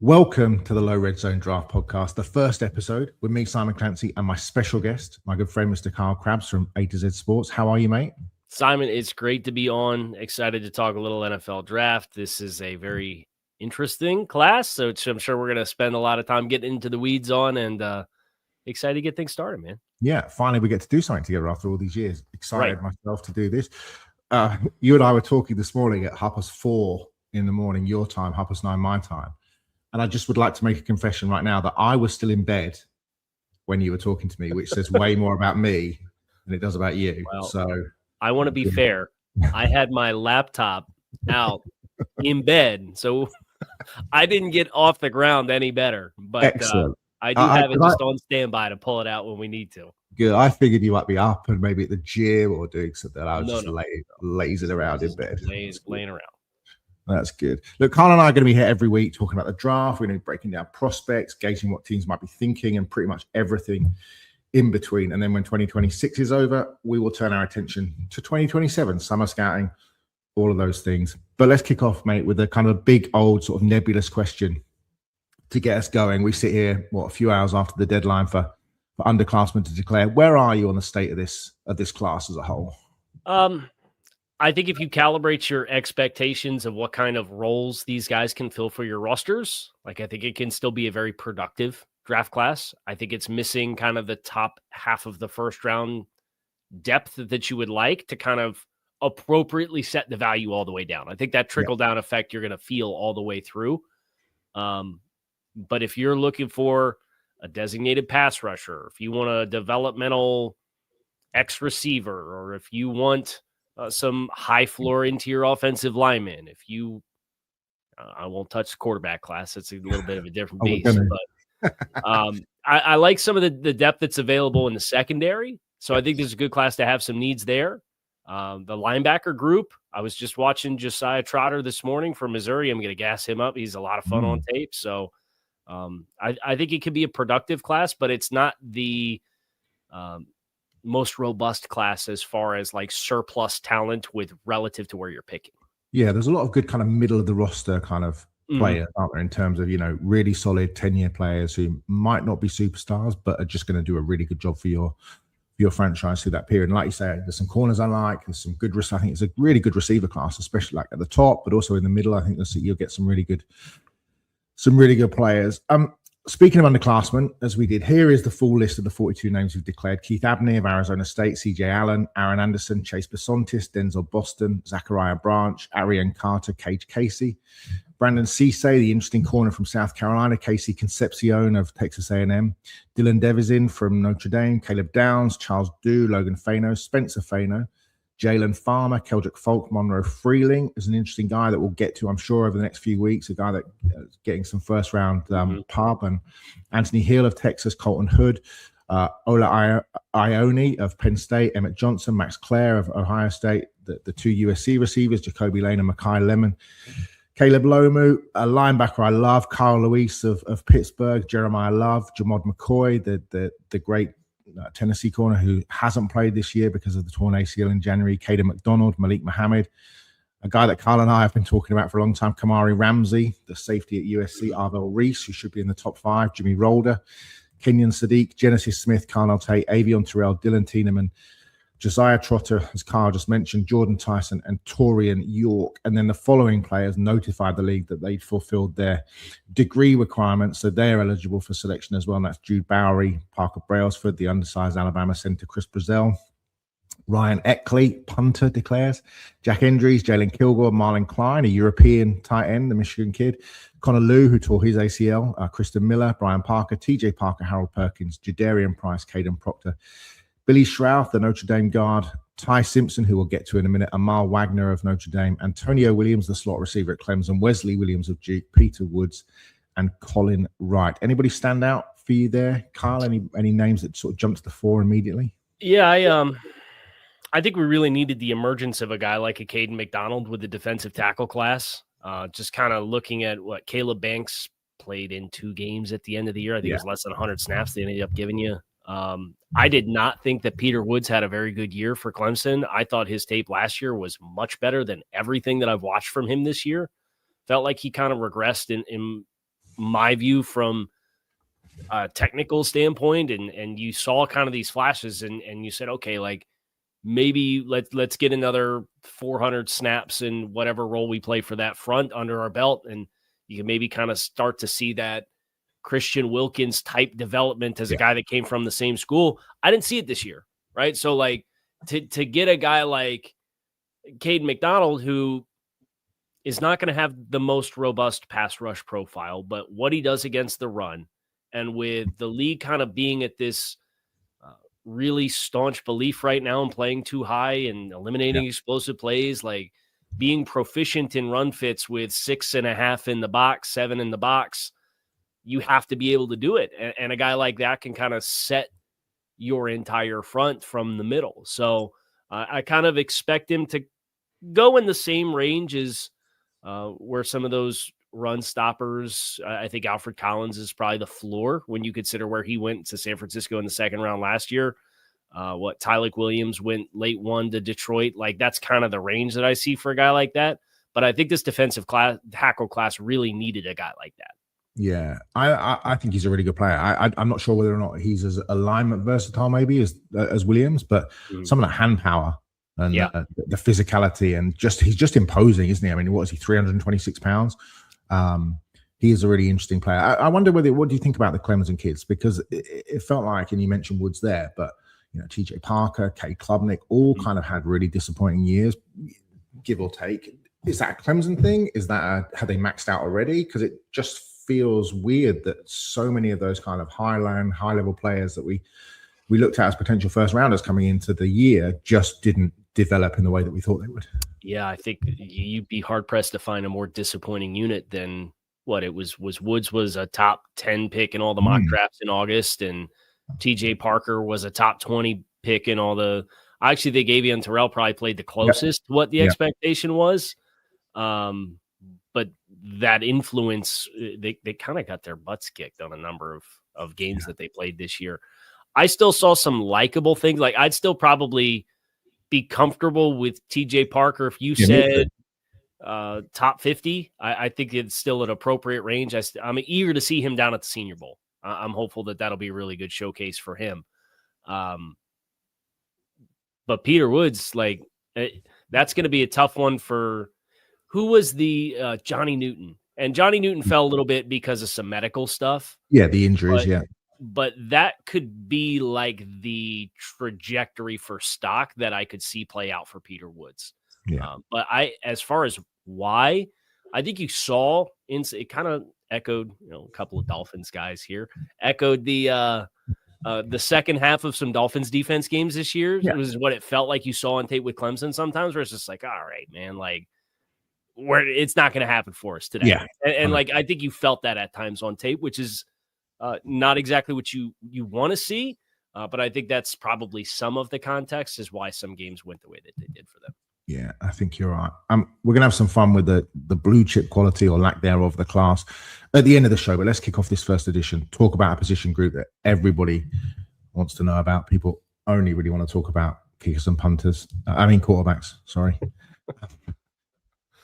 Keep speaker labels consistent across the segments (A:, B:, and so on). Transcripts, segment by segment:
A: Welcome to the Low Redzone Draft podcast, the first episode with me, Simon Clancy, and my special guest, my good friend, Mr. Kyle Krabs from A to Z Sports. How are you, mate?
B: Simon, it's great to be on. Excited to talk a little NFL draft. This is a very interesting class, so I'm sure we're going to spend a lot of time getting into the weeds on, and excited to get things started, man.
A: Yeah, finally we get to do something together after all these years. Excited myself to do this. You and I were talking this morning at 4:30 in the morning, your time, 9:30 my time. And I just would like to make a confession right now that I was still in bed when you were talking to me, which says way more about me than it does about you.
B: Well,
A: so
B: I want to be fair. I had my laptop out in bed, so I didn't get off the ground any better. But I do have it just on standby to pull it out when we need to.
A: Good. I figured you might be up and maybe at the gym or doing something. I was lazing around in bed.
B: Laying around.
A: That's good. Look, Carl and I are going to be here every week talking about the draft. We're going to be breaking down prospects, gauging what teams might be thinking, and pretty much everything in between. And then when 2026 is over, we will turn our attention to 2027, summer scouting, all of those things. But let's kick off, mate, with a kind of big, old, sort of nebulous question to get us going. We sit here, a few hours after the deadline for underclassmen to declare. Where are you on the state of this class as a whole?
B: I think if you calibrate your expectations of what kind of roles these guys can fill for your rosters, I think it can still be a very productive draft class. I think it's missing kind of the top half of the first round depth that you would like to kind of appropriately set the value all the way down. I think that trickle down effect you're going to feel all the way through. But if you're looking for a designated pass rusher, if you want a developmental X receiver, or if you want some high floor interior offensive linemen, if you, I won't touch the quarterback class. It's a little bit of a different beast, but I like some of the depth that's available in the secondary. So I think this is a good class to have some needs there. The linebacker group, I was just watching Josiah Trotter this morning from Missouri. I'm going to gas him up. He's a lot of fun on tape. So I think it could be a productive class, but it's not the most robust class as far as surplus talent with relative to where you're picking.
A: Yeah, there's a lot of good kind of middle of the roster kind of players, aren't there, in terms of, really solid 10-year players who might not be superstars, but are just going to do a really good job for your franchise through that period. And like you say, there's some corners I like, there's some good, I think it's a really good receiver class, especially at the top, but also in the middle. I think you'll get some really good players. Speaking of underclassmen, as we did, here is the full list of the 42 names we've declared. Keith Abney of Arizona State, CJ Allen, Aaron Anderson, Chase Besontis, Denzel Boston, Zachariah Branch, Arian Carter, Cage Casey, Brandon Cisse, the interesting corner from South Carolina, Casey Concepcion of Texas A&M, Dylan Devizin from Notre Dame, Caleb Downs, Charles Dew, Logan Fano, Spencer Fano, Jalen Farmer, Keldrick Falk, Monroe Freeling is an interesting guy that we'll get to, I'm sure, over the next few weeks, a guy that is getting some first-round pub, and Anthony Hill of Texas, Colton Hood, Ola Ione of Penn State, Emmett Johnson, Max Clare of Ohio State, the two USC receivers, Jacoby Lane and Mekhi Lemon, Caleb Lomu, a linebacker I love, Kyle Lewis of Pittsburgh, Jeremiah Love, Jamod McCoy, the great Tennessee corner who hasn't played this year because of the torn ACL in January, Caden McDonald, Malik Muhammad, a guy that Carl and I have been talking about for a long time, Kamari Ramsey, the safety at USC, Arvell Reese, who should be in the top 5, Jimmy Rolder, Kenyon Sadiq, Genesis Smith, Carnell Tate, Avion Terrell, Dylan Tieneman, Josiah Trotter, as Carl just mentioned, Jordan Tyson, and Torian York. And then the following players notified the league that they'd fulfilled their degree requirements, so they're eligible for selection as well. And that's Jude Bowery, Parker Brailsford, the undersized Alabama center Chris Brazzell, Ryan Eckley, punter, declares, Jack Endries, Jalen Kilgore, Marlon Klein, a European tight end, the Michigan kid, Connor Liu, who tore his ACL, Kristen Miller, Brian Parker, TJ Parker, Harold Perkins, Jadarian Price, Caden Proctor, Billy Shrouth, the Notre Dame guard, Ty Simpson, who we'll get to in a minute, Amal Wagner of Notre Dame, Antonio Williams, the slot receiver at Clemson, Wesley Williams of Duke, Peter Woods, and Colin Wright. Anybody stand out for you there, Kyle? Any names that sort of jumped to the fore immediately?
B: Yeah, I think we really needed the emergence of a guy like a Caden McDonald with the defensive tackle class. Just kind of looking at what Caleb Banks played in 2 games at the end of the year. I think it was less than 100 snaps they ended up giving you. I did not think that Peter Woods had a very good year for Clemson. I thought his tape last year was much better than everything that I've watched from him this year. Felt like he kind of regressed in my view from a technical standpoint, and you saw kind of these flashes, and you said, okay, like maybe let's get another 400 snaps in whatever role we play for that front under our belt, and you can maybe kind of start to see that Christian Wilkins type development as a guy that came from the same school. I didn't see it this year, right? So like to get a guy like Caden McDonald, who is not going to have the most robust pass rush profile, but what he does against the run, and with the league kind of being at this really staunch belief right now in playing too high and eliminating explosive plays, like being proficient in run fits with 6.5 in the box, 7 in the box, you have to be able to do it. And a guy like that can kind of set your entire front from the middle. So I kind of expect him to go in the same range as where some of those run stoppers, I think Alfred Collins is probably the floor when you consider where he went to San Francisco in the second round last year. Tylik Williams went late 1 to Detroit. Like that's kind of the range that I see for a guy like that. But I think this defensive tackle class really needed a guy like that.
A: Yeah, I think he's a really good player. I'm not sure whether or not he's as alignment versatile maybe as Williams, but some of that hand power and the physicality, and he's just imposing, isn't he? I mean, what is he, 326 pounds? He is a really interesting player. I wonder what do you think about the Clemson kids? Because it felt like, and you mentioned Woods there, but TJ Parker, Kay Klubnik, all kind of had really disappointing years, give or take. Is that a Clemson thing? Is that have they maxed out already? Because it just feels weird that so many of those kind of high-level players that we looked at as potential first rounders coming into the year just didn't develop in the way that we thought they would. Yeah,
B: I think you'd be hard-pressed to find a more disappointing unit than what it was. Woods was a top 10 pick in all the mock drafts in August, and TJ Parker was a top 20 pick in all the – actually, they gave you, and Terrell probably played the closest to what the expectation was. But that influence, they kind of got their butts kicked on a number of games that they played this year. I still saw some likable things. Like I'd still probably be comfortable with TJ Parker if you said top 50. I think it's still an appropriate range. I'm eager to see him down at the Senior Bowl. I'm hopeful that that'll be a really good showcase for him. But Peter Woods, like that's going to be a tough one for – who was the Johnny Newton? And Johnny Newton fell a little bit because of some medical stuff.
A: Yeah, the injuries,
B: But that could be like the trajectory for stock that I could see play out for Peter Woods.
A: Yeah.
B: But as far as why, I think you saw, it kind of echoed, a couple of Dolphins guys here, echoed the second half of some Dolphins defense games this year. It was what it felt like you saw on tape with Clemson sometimes, where it's just like, all right, man, like, where it's not going to happen for us today.
A: Yeah.
B: And like, I think you felt that at times on tape, which is not exactly what you want to see. But I think that's probably some of the context is why some games went the way that they did for them.
A: Yeah, I think you're right. We're going to have some fun with the blue chip quality or lack thereof of the class at the end of the show. But let's kick off this first edition. Talk about a position group that everybody wants to know about. People only really want to talk about kickers and punters. Quarterbacks, sorry.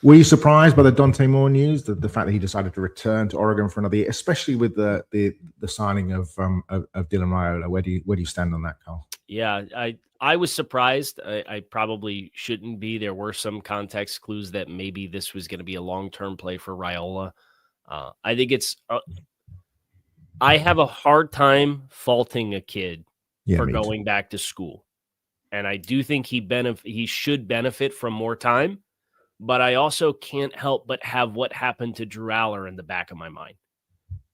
A: Were you surprised by the Dante Moore news? The fact that he decided to return to Oregon for another year, especially with the signing of Dylan Raiola. Where do you stand on that, Carl?
B: Yeah, I was surprised. I probably shouldn't be. There were some context clues that maybe this was going to be a long-term play for Raiola. I think it's. I have a hard time faulting a kid for going back to school, and I do think he should benefit from more time. But I also can't help but have what happened to Drew Allar in the back of my mind.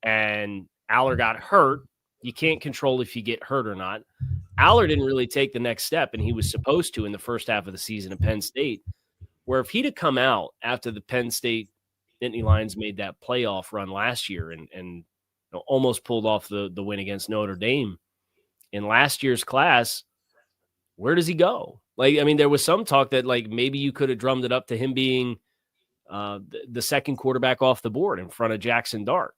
B: And Allar got hurt. You can't control if you get hurt or not. Allar didn't really take the next step, and he was supposed to in the first half of the season at Penn State, where if he'd have come out after the Penn State Nittany Lions made that playoff run last year and almost pulled off the win against Notre Dame in last year's class, where does he go? Like, I mean, there was some talk that like maybe you could have drummed it up to him being the second quarterback off the board in front of Jackson Dart.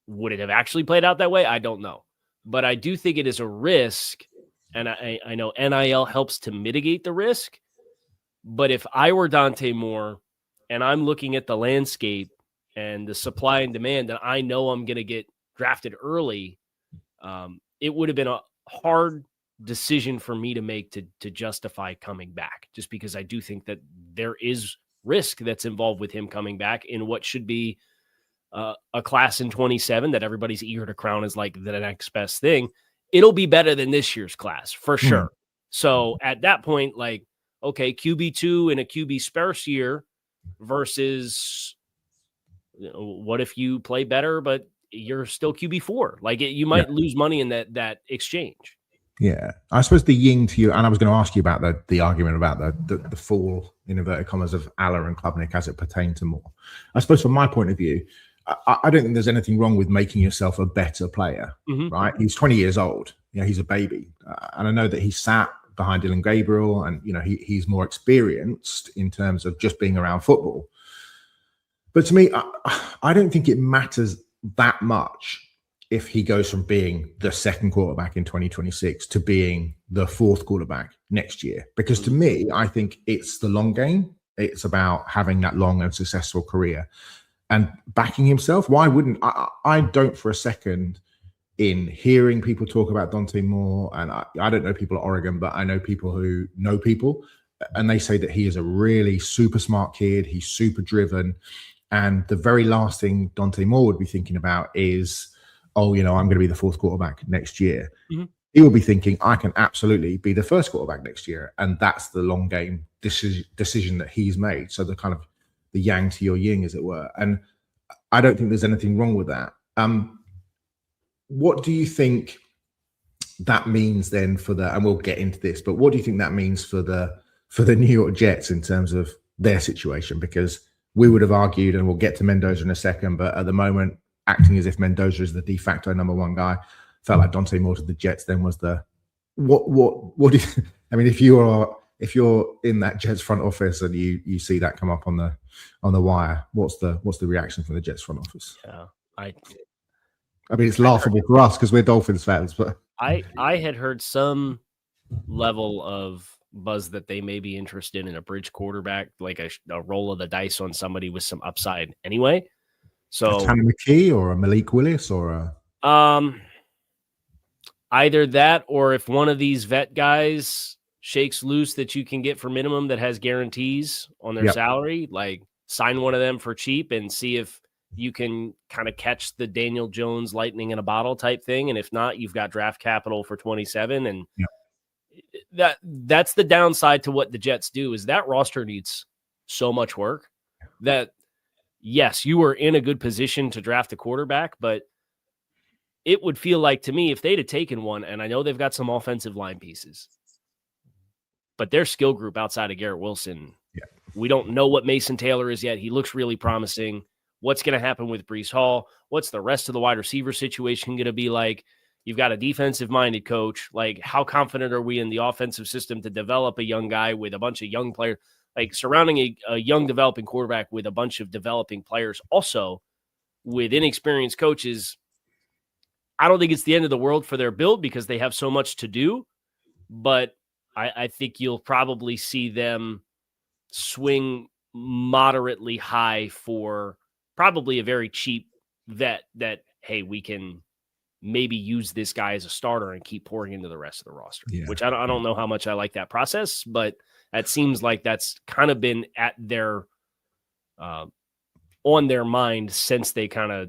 B: Would it have actually played out that way? I don't know. But I do think it is a risk, and I know NIL helps to mitigate the risk. But if I were Dante Moore and I'm looking at the landscape and the supply and demand, and I know I'm going to get drafted early, it would have been a hard decision for me to make to justify coming back, just because I do think that there is risk that's involved with him coming back in what should be a class in 27 that everybody's eager to crown as like the next best thing. It'll be better than this year's class for sure. So at that point, like, okay, QB2 in a QB sparse year versus what if you play better, but you're still QB4? Like you might lose money in that exchange.
A: Yeah, I suppose the yin to you, and I was going to ask you about the argument about the fall in inverted commas of Allar and Klubnik as it pertained to Moore. I suppose from my point of view, I don't think there's anything wrong with making yourself a better player, right? He's 20 years old. He's a baby. And I know that he sat behind Dylan Gabriel and, he's more experienced in terms of just being around football. But to me, I don't think it matters that much if he goes from being the second quarterback in 2026 to being the fourth quarterback next year. Because to me, I think it's the long game. It's about having that long and successful career. And backing himself, why wouldn't I don't for a second in hearing people talk about Dante Moore, and I don't know people at Oregon, but I know people who know people, and they say that he is a really super smart kid. He's super driven. And the very last thing Dante Moore would be thinking about is, I'm going to be the fourth quarterback next year. He will be thinking, I can absolutely be the first quarterback next year. And that's the long game decision that he's made. So the kind of the yang to your yin, as it were. And I don't think there's anything wrong with that. What do you think that means then and we'll get into this, but what do you think that means for the New York Jets in terms of their situation? Because we would have argued, and we'll get to Mendoza in a second, but at the moment, acting as if Mendoza is the de facto number one guy, felt like Dante Moore to the Jets then was the what do you, I mean, if you're in that Jets front office and you see that come up on the wire, what's the reaction from the Jets front office?
B: Yeah,
A: I mean, it's laughable for us because we're Dolphins fans, but
B: I had heard some level of buzz that they may be interested in a bridge quarterback, like a roll of the dice on somebody with some upside anyway. So
A: a Tanner McKee or a Malik Willis or
B: either that, or if one of these vet guys shakes loose that you can get for minimum that has guarantees on their salary, like sign one of them for cheap and see if you can kind of catch the Daniel Jones lightning in a bottle type thing. And if not, you've got draft capital for 27. And that's the downside to what the Jets do, is that roster needs so much work that, yes, you were in a good position to draft a quarterback, but it would feel like to me if they'd have taken one, and I know they've got some offensive line pieces, but their skill group outside of Garrett Wilson, we don't know what Mason Taylor is yet. He looks really promising. What's going to happen with Breece Hall? What's the rest of the wide receiver situation going to be like? You've got a defensive-minded coach. Like, how confident are we in the offensive system to develop a young guy with a bunch of young players? Like, surrounding a young developing quarterback with a bunch of developing players also with inexperienced coaches, I don't think it's the end of the world for their build because they have so much to do. But I think you'll probably see them swing moderately high for probably a very cheap vet that, hey, we can maybe use this guy as a starter and keep pouring into the rest of the roster, which I don't know how much I like that process, but that seems like that's kind of been at their on their mind since they kind of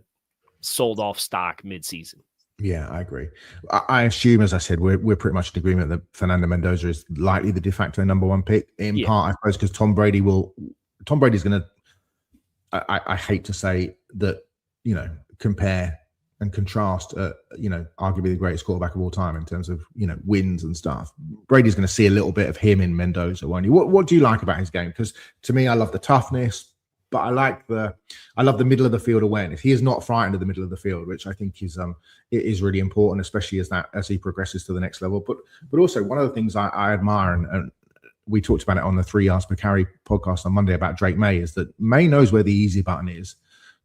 B: sold off stock mid-season.
A: Yeah, I agree. I assume, as I said, we're pretty much in agreement that Fernando Mendoza is likely the de facto number one pick, in part, I suppose, because Tom Brady's going to, I hate to say that, compare and contrast, arguably the greatest quarterback of all time in terms of, wins and stuff. Brady's going to see a little bit of him in Mendoza, won't you? What do you like about his game? Because to me, I love the toughness, but I love the middle of the field awareness. He is not frightened of the middle of the field, which I think is really important, especially as he progresses to the next level. But also one of the things I admire, and we talked about it on the 3YardsPerCarry podcast on Monday about Drake May, is that May knows where the easy button is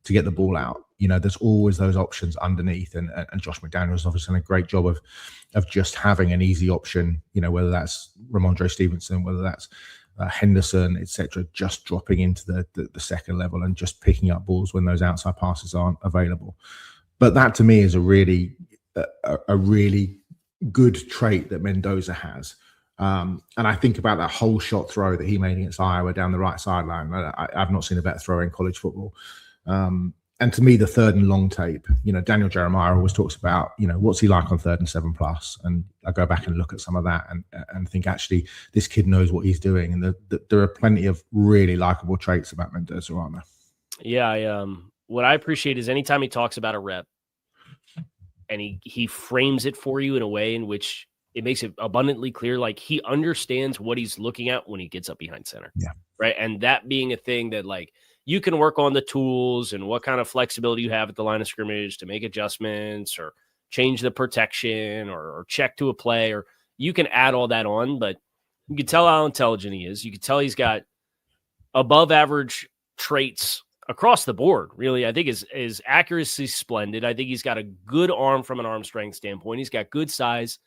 A: to get the ball out. There's always those options underneath, and Josh McDaniels obviously done a great job of just having an easy option. Whether that's Ramondre Stevenson, whether that's Henderson, etc., just dropping into the second level and just picking up balls when those outside passes aren't available. But that to me is a really good trait that Mendoza has. And I think about that whole shot throw that he made against Iowa down the right sideline. I've not seen a better throw in college football. And to me, the third and long tape, Daniel Jeremiah always talks about, what's he like on 3rd and 7+. And I go back and look at some of that and think, actually, this kid knows what he's doing. And there are plenty of really likable traits about Mendoza, aren't there?
B: Yeah. What I appreciate is anytime he talks about a rep and he frames it for you in a way in which it makes it abundantly clear, like he understands what he's looking at when he gets up behind center.
A: Yeah.
B: Right. And that being a thing that like, you can work on the tools and what kind of flexibility you have at the line of scrimmage to make adjustments or change the protection or check to a play, or you can add all that on, but you can tell how intelligent he is. You can tell he's got above average traits across the board. Really, I think his accuracy is splendid. I think he's got a good arm from an arm strength standpoint. He's got good size.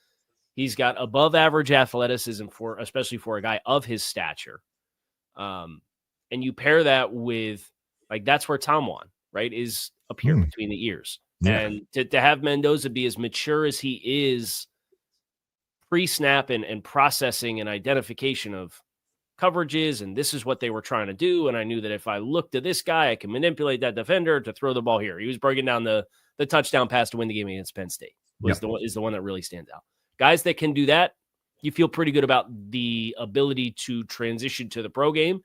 B: He's got above average athleticism especially for a guy of his stature. And you pair that with, like, that's where Tom won, right, is up here between the ears. Yeah. And to have Mendoza be as mature as he is pre-snap and processing and identification of coverages, and this is what they were trying to do. And I knew that if I looked at this guy, I can manipulate that defender to throw the ball here. He was breaking down the touchdown pass to win the game against Penn State is the one that really stands out. Guys that can do that, you feel pretty good about the ability to transition to the pro game.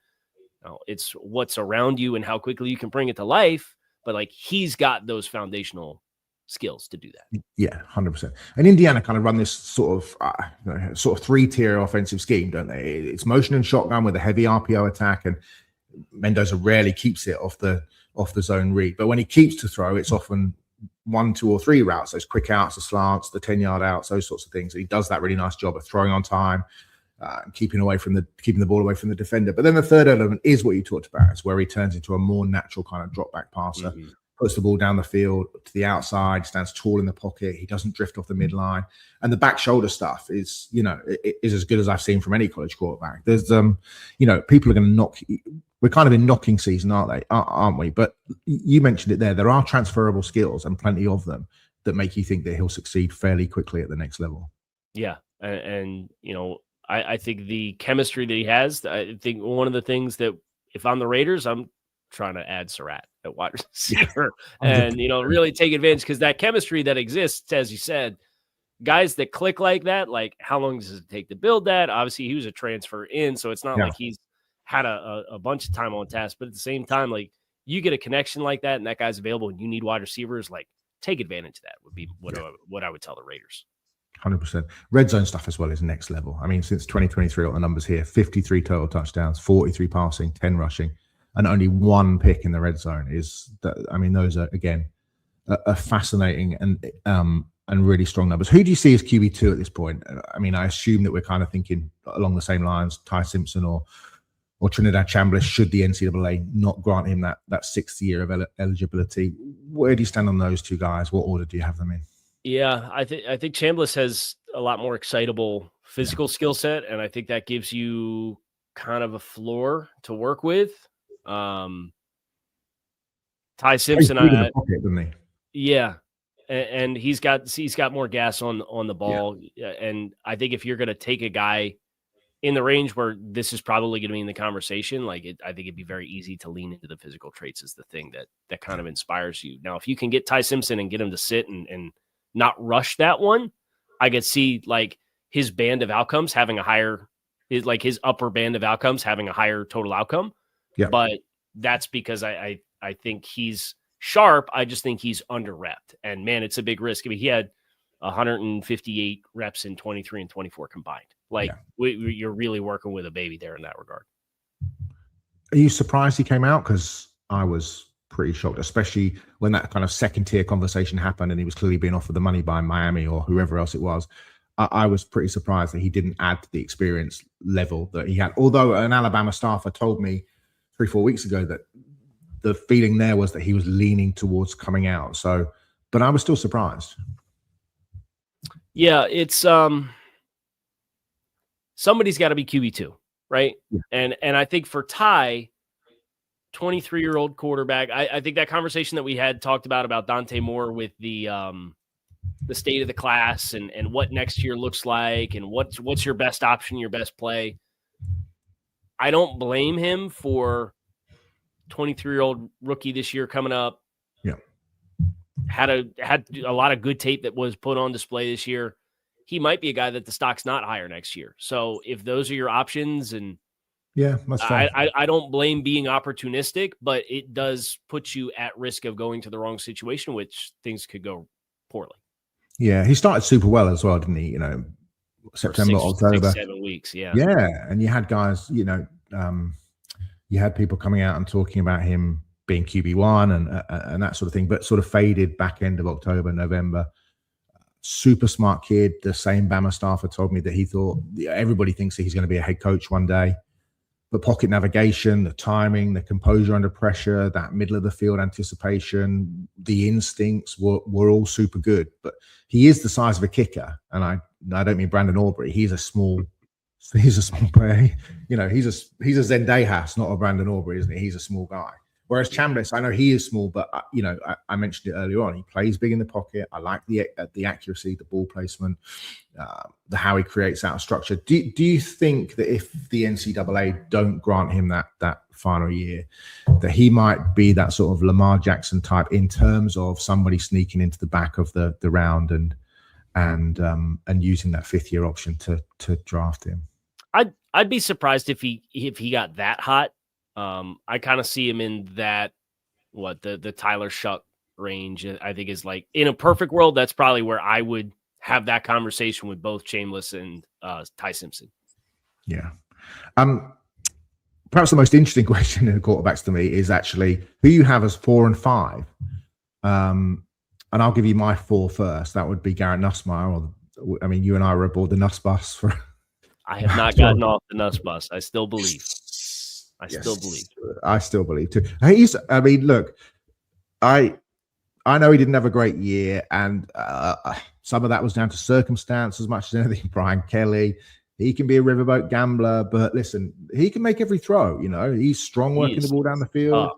B: It's what's around you and how quickly you can bring it to life, but like he's got those foundational skills to do that.
A: Yeah, 100%. And Indiana kind of run this sort of 3-tier offensive scheme, don't they? It's motion and shotgun with a heavy RPO attack, and Mendoza rarely keeps it off the zone read. But when he keeps to throw, it's often 1, 2, or 3 routes, those quick outs, the slants, the 10-yard outs, those sorts of things. And he does that really nice job of throwing on time. Keeping the ball away from the defender. But then the third element is what you talked about. It's where he turns into a more natural kind of drop back passer, puts the ball down the field to the outside, stands tall in the pocket. He doesn't drift off the midline. And the back shoulder stuff is, is as good as I've seen from any college quarterback. There's, people are going to knock. We're kind of in knocking season, aren't we? But you mentioned it there. There are transferable skills and plenty of them that make you think that he'll succeed fairly quickly at the next level.
B: Yeah. And I think the chemistry that he has, I think one of the things that if I'm the Raiders, I'm trying to add Surratt at wide receiver and, really take advantage, because that chemistry that exists, as you said, guys that click like that, like how long does it take to build that? Obviously, he was a transfer in, so it's not like he's had a bunch of time on task, but at the same time, like you get a connection like that and that guy's available and you need wide receivers, like take advantage of that would be what I would tell the Raiders.
A: 100%. Red zone stuff as well is next level. I mean, since 2023, got the numbers here: 53 total touchdowns, 43 passing, 10 rushing, and only 1 pick in the red zone. Those are again a fascinating and really strong numbers. Who do you see as QB2 at this point? I assume that we're kind of thinking along the same lines: Ty Simpson or Trinidad Chambliss, should the NCAA not grant him that 6th year of eligibility. Where do you stand on those two guys? What order do you have them in?
B: Yeah, I think Chambliss has a lot more excitable physical skill set, and I think that gives you kind of a floor to work with. Ty Simpson, and he's got more gas on the ball, and I think if you're going to take a guy in the range where this is probably going to be in the conversation, I think it'd be very easy to lean into the physical traits as the thing that kind of inspires you. Now, if you can get Ty Simpson and get him to sit and not rush that one, I could see like his band of outcomes having a higher, his upper band of outcomes having a higher total outcome.
A: Yeah.
B: But that's because I think he's sharp. I just think he's under-repped. And man, it's a big risk. I mean, he had 158 reps in 23 and 24 combined. You're really working with a baby there in that regard.
A: Are you surprised he came out? Because I was pretty shocked, especially when that kind of second-tier conversation happened and he was clearly being offered the money by Miami or whoever else it was. I was pretty surprised that he didn't add to the experience level that he had. Although an Alabama staffer told me 3-4 weeks ago that the feeling there was that he was leaning towards coming out. So, but I was still surprised.
B: Yeah, it's somebody's got to be QB2. right?
A: Yeah.
B: And I think for Ty, 23-year-old quarterback, I think that conversation that we had talked about Dante Moore with the state of the class and what next year looks like and what's your best option, your best play. I don't blame him for 23-year-old rookie this year coming up.
A: Yeah.
B: Had a lot of good tape that was put on display this year. He might be a guy that the stock's not higher next year. So if those are your options, and
A: yeah, that's fine.
B: I don't blame being opportunistic, but it does put you at risk of going to the wrong situation, which things could go poorly.
A: Yeah, he started super well as well, didn't he? You know, September, October,
B: 7 weeks. Yeah.
A: Yeah. And you had guys, you know, you had people coming out and talking about him being QB1 and that sort of thing, but sort of faded back end of October, November. Super smart kid. The same Bama staffer told me that he thought everybody thinks that he's going to be a head coach one day. But pocket navigation, the timing, the composure under pressure, that middle of the field anticipation, the instincts were all super good. But he is the size of a kicker, and I don't mean Brandon Aubrey. He's a small player. You know, he's a Zendejas, not a Brandon Aubrey, isn't he? He's a small guy. Whereas Chambliss, I know he is small, but you know, I mentioned it earlier on. He plays big in the pocket. I like the accuracy, the ball placement, the how he creates out of structure. Do you think that if the NCAA don't grant him that final year, that he might be that sort of Lamar Jackson type in terms of somebody sneaking into the back of the round and using that 5th year option to draft him?
B: I'd be surprised if he got that hot. I kind of see him in that, the Tyler Shuck range. I think is like, in a perfect world, that's probably where I would have that conversation with both Chambliss and Ty Simpson. Yeah.
A: Perhaps the most interesting question in the quarterbacks to me is actually who you have as 4 and 5. And I'll give you my 4 first. That would be Garrett Nussmeier. You and I were aboard the Nuss bus for.
B: I have not gotten off the Nuss bus. I still believe. I
A: still believe too. Look, I know he didn't have a great year, and some of that was down to circumstance as much as anything. Brian Kelly, he can be a riverboat gambler, but listen, he can make every throw. You know, he's strong working the ball down the field.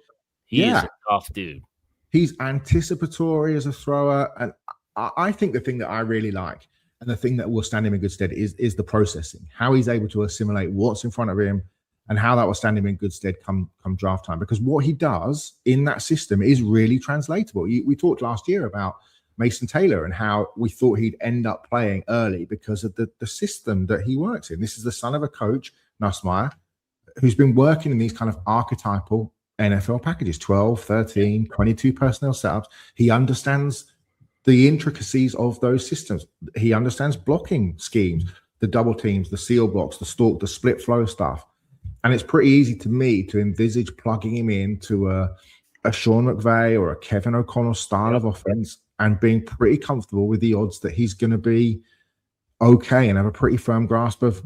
B: He is a tough dude.
A: He's anticipatory as a thrower, and I think the thing that I really like, and the thing that will stand him in good stead, is the processing. How he's able to assimilate what's in front of him, and how that will stand him in good stead come draft time. Because what he does in that system is really translatable. We talked last year about Mason Taylor and how we thought he'd end up playing early because of the system that he works in. This is the son of a coach, Nussmeier, who's been working in these kind of archetypal NFL packages, 12, 13, 22 personnel setups. He understands the intricacies of those systems. He understands blocking schemes, the double teams, the seal blocks, the stalk, the split flow stuff. And it's pretty easy to me to envisage plugging him into a Sean McVay or a Kevin O'Connell style of offense and being pretty comfortable with the odds that he's going to be okay and have a pretty firm grasp of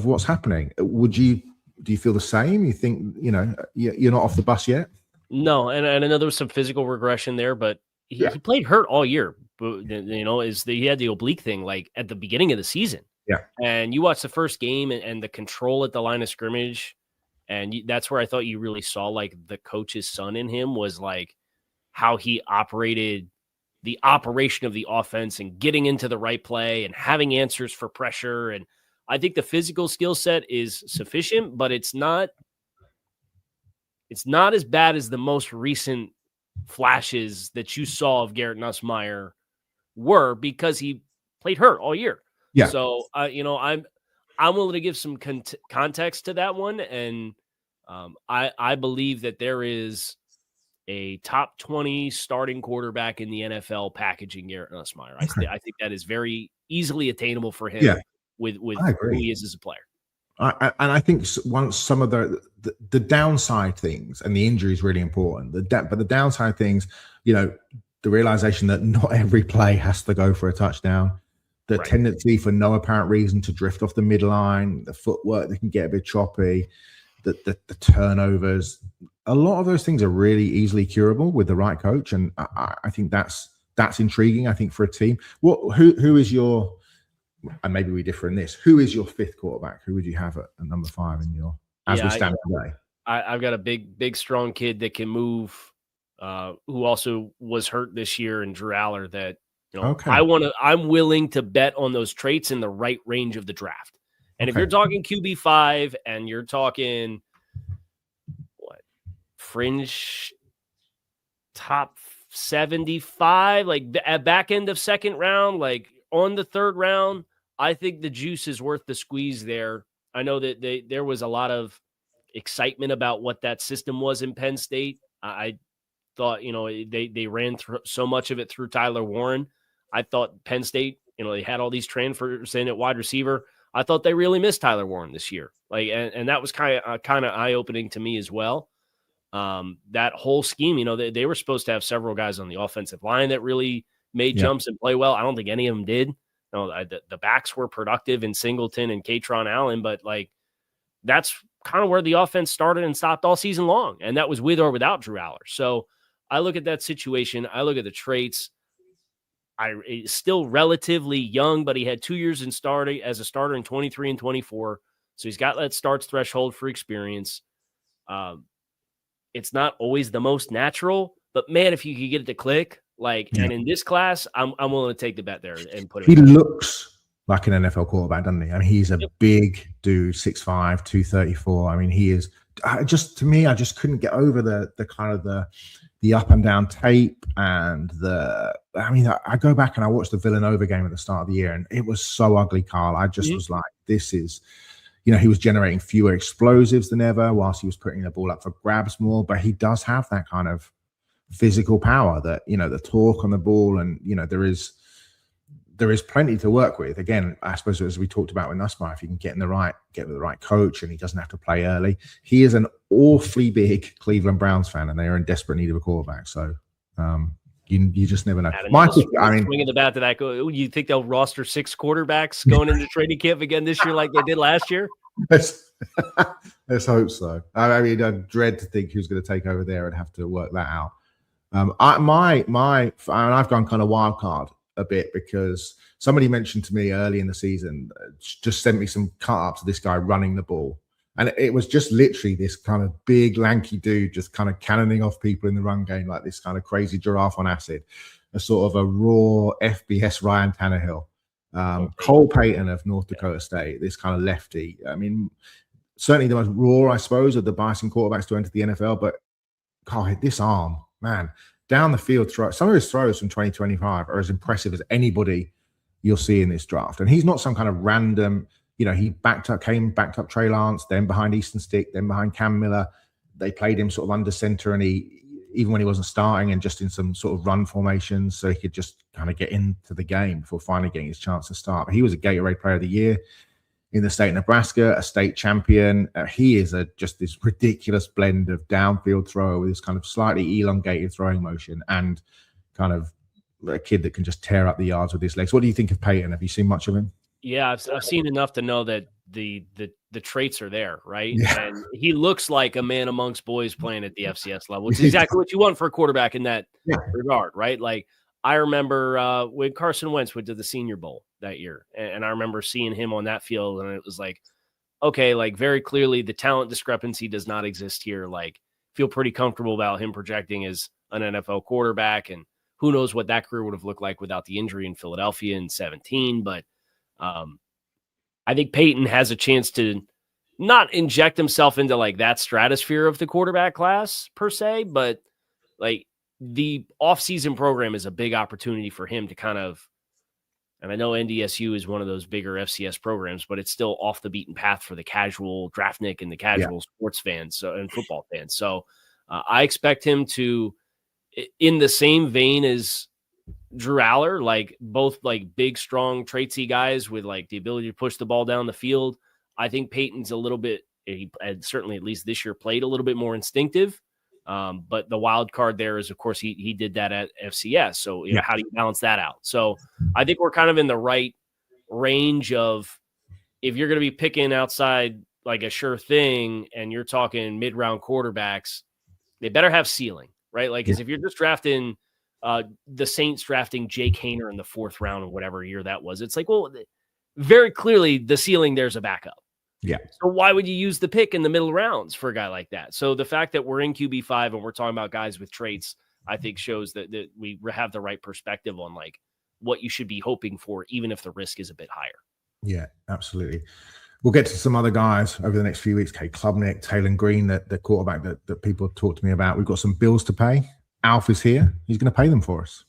A: what's happening. Do you feel the same? You think, you're not off the bus yet?
B: No, and I know there was some physical regression there, but he played hurt all year. But, he had the oblique thing like at the beginning of the season.
A: Yeah.
B: And you watch the first game and the control at the line of scrimmage. And that's where I thought you really saw like the coach's son in him, was like how he operated the operation of the offense and getting into the right play and having answers for pressure. And I think the physical skill set is sufficient, but it's not as bad as the most recent flashes that you saw of Garrett Nussmeier were, because he played hurt all year.
A: Yeah.
B: So, I'm willing to give some context to that one. And I believe that there is a top 20 starting quarterback in the NFL packaging Garrett Nussmeier.
A: Okay.
B: I think that is very easily attainable for him with who he is as a player.
A: I think once some of the downside things, and the injury is really important, but the downside things, the realization that not every play has to go for a touchdown. The tendency for no apparent reason to drift off the midline, the footwork that can get a bit choppy, the turnovers. A lot of those things are really easily curable with the right coach, and I think that's intriguing. I think for a team, who is your and maybe we differ in this, who is your fifth quarterback? Who would you have at number 5 in your, as we stand today?
B: I've got a big, strong kid that can move, who also was hurt this year, in Drew Allar, that, I'm willing to bet on those traits in the right range of the draft. And if you're talking QB5 and you're talking fringe top 75, like at back end of second round, like on the third round, I think the juice is worth the squeeze there. I know that there was a lot of excitement about what that system was in Penn State. I thought, they ran through so much of it through Tyler Warren. I thought Penn State, they had all these transfers in at wide receiver. I thought they really missed Tyler Warren this year. And that was kind of eye-opening to me as well. That whole scheme, they were supposed to have several guys on the offensive line that really made jumps and play well. I don't think any of them did. The backs were productive in Singleton and Katron Allen, but that's kind of where the offense started and stopped all season long. And that was with or without Drew Allar. So I look at that situation. I look at the traits. He's still relatively young, but he had 2 years as a starter in 23 and 24. So he's got that starts threshold for experience. It's not always the most natural, but man, if you could get it to click, and in this class, I'm willing to take the bet there and put it.
A: He looks like an NFL quarterback, doesn't he? I mean, he's a big dude, 6'5", 234. I mean, he is to me, I just couldn't get over the kind of the up and down tape and I go back and I watched the Villanova game at the start of the year and it was so ugly, Carl. I just was like, this is, he was generating fewer explosives than ever whilst he was putting the ball up for grabs more, but he does have that kind of physical power that, the torque on the ball, and, there is plenty to work with. Again, I suppose as we talked about with Nussmeier, if you can get with the right coach and he doesn't have to play early, he is an awfully big Cleveland Browns fan and they are in desperate need of a quarterback. So you just never know.
B: Swinging the bat to that, you think they'll roster 6 quarterbacks going into training camp again this year like they did last year?
A: Let's hope so. I mean, I dread to think who's going to take over there and have to work that out. I've gone kind of wild card a bit because somebody mentioned to me early in the season, just sent me some cut-ups of this guy running the ball. And it was just literally this kind of big, lanky dude just kind of cannoning off people in the run game like this kind of crazy giraffe on acid, a sort of a raw FBS Ryan Tannehill. Cole Payton of North Dakota State, this kind of lefty. I mean, certainly the most raw, I suppose, of the Bison quarterbacks to enter the NFL. But, God, this arm, man, down the field throw. Some of his throws from 2025 are as impressive as anybody you'll see in this draft. And he's not some kind of random, he backed up Trey Lance, then behind Easton Stick, then behind Cam Miller. They played him sort of under center, and even when he wasn't starting and just in some sort of run formations, so he could just kind of get into the game before finally getting his chance to start. But he was a Gatorade Player of the Year in the state of Nebraska, a state champion. He is just this ridiculous blend of downfield thrower with this kind of slightly elongated throwing motion and kind of a kid that can just tear up the yards with his legs. What do you think of Payton? Have you seen much of him?
B: Yeah, I've seen enough to know that the traits are there, right?
A: Yeah.
B: And he looks like a man amongst boys playing at the FCS level, which is exactly what you want for a quarterback in that regard, right? Like, I remember when Carson Wentz went to the Senior Bowl that year, and I remember seeing him on that field, and it was like, okay, like very clearly the talent discrepancy does not exist here. Like, feel pretty comfortable about him projecting as an NFL quarterback, and who knows what that career would have looked like without the injury in Philadelphia in 2017. But I think Payton has a chance to not inject himself into like that stratosphere of the quarterback class per se, but like the offseason program is a big opportunity for him to kind of, and I know NDSU is one of those bigger FCS programs, but it's still off the beaten path for the casual draftnik and the casual sports fans and football fans. So I expect him to, in the same vein as Drew Allar, like both like big, strong, traitsy guys with like the ability to push the ball down the field. I think Payton's a little bit, he certainly at least this year played a little bit more instinctive. But the wild card there is, of course, he did that at FCS. So how do you balance that out? So I think we're kind of in the right range of, if you're going to be picking outside like a sure thing and you're talking mid-round quarterbacks, they better have ceiling, right? Like, because if you're just drafting the Saints drafting Jake Haener in the 4th round or whatever year that was, it's like, well, very clearly the ceiling there's a backup.
A: Yeah.
B: So why would you use the pick in the middle rounds for a guy like that? So the fact that we're in QB5 and we're talking about guys with traits, I think shows that we have the right perspective on like what you should be hoping for, even if the risk is a bit higher.
A: Yeah, absolutely. We'll get to some other guys over the next few weeks. Kate Klubnik, Taylor Green, the quarterback that people talk to me about. We've got some bills to pay. Alf is here. He's going to pay them for us.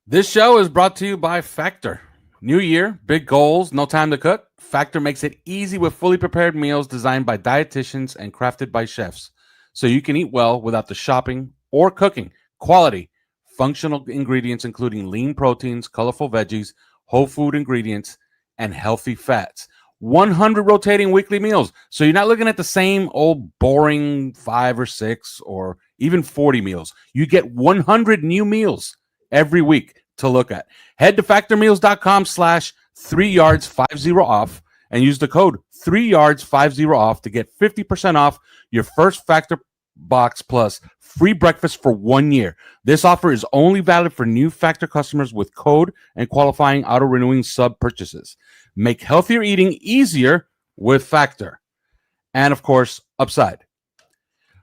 C: This show is brought to you by Factor. New year, big goals, no time to cook. Factor makes it easy with fully prepared meals designed by dietitians and crafted by chefs, so you can eat well without the shopping or cooking. Quality, functional ingredients including lean proteins, colorful veggies, whole food ingredients, and healthy fats. 100 rotating weekly meals, so you're not looking at the same old boring 5 or 6 or even 40 meals. You get 100 new meals every week to look at. Head to factormeals.com/3yards50 off and use the code 3yards50 off to get 50% off your first Factor box plus free breakfast for 1 year. This offer is only valid for new Factor customers with code and qualifying auto-renewing sub purchases. Make healthier eating easier with Factor. And of course, Upside.